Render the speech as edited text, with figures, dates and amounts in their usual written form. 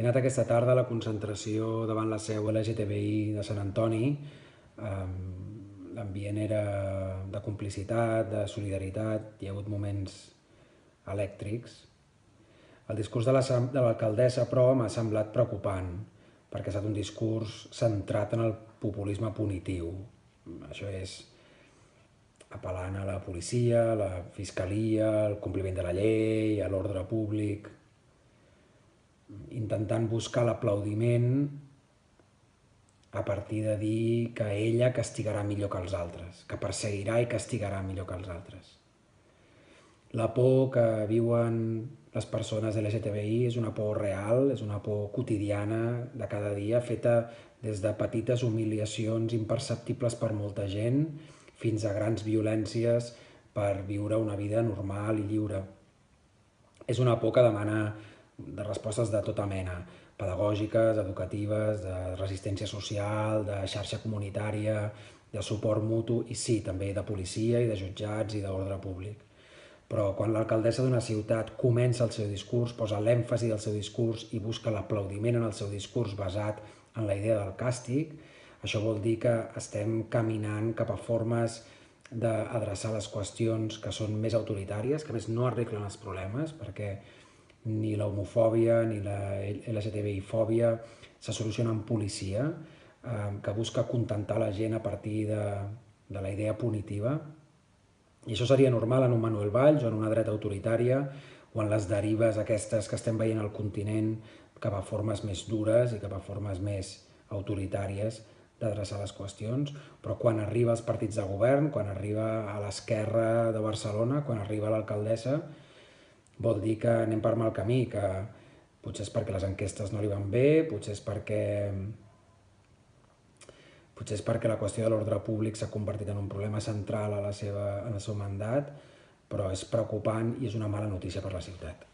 He anat aquesta tarda a la concentració davant la seu LGTBI de Sant Antoni. L'ambient era de complicitat, de solidaritat, hi ha hagut moments elèctrics. El discurs de l'alcaldessa, però, m'ha semblat preocupant, perquè ha estat un discurs centrat en el populisme punitiu. Això és apel·lant a la policia, a la fiscalia, al compliment de la llei, a l'ordre públic, intentant buscar l'aplaudiment a partir de dir que ella castigarà millor que els altres, que perseguirà i castigarà millor que els altres. La por que viuen les persones LGTBI és una por real, és una por quotidiana de cada dia, feta des de petites humiliacions imperceptibles per molta gent fins a grans violències per viure una vida normal i lliure. És una por que demana de respostes de tota mena, pedagògiques, educatives, de resistència social, de xarxa comunitària, de suport mutu i sí, també de policia i de jutjats i d'ordre públic. Però quan l'alcaldessa d'una ciutat comença el seu discurs, posa l'èmfasi del seu discurs i busca l'aplaudiment en el seu discurs basat en la idea del càstig, això vol dir que estem caminant cap a formes d'adreçar les qüestions que són més autoritàries, que a més no arreglen els problemes, perquè ni l'homofòbia ni la LGTBI-fòbia se soluciona amb policia, que busca contentar la gent a partir de la idea punitiva. I això seria normal en un Manuel Valls o en una dreta autoritària o en les derives aquestes que estem veient al continent cap a formes més dures i cap a formes més autoritàries d'adreçar les qüestions, però quan arriba als partits de govern, quan arriba a l'esquerra de Barcelona, quan arriba l'alcaldessa, vol dir que anem per mal camí, que potser és perquè les enquestes no li van bé, potser és perquè la qüestió de l'ordre públic s'ha convertit en un problema central en el seu mandat, però és preocupant i és una mala notícia per la ciutat.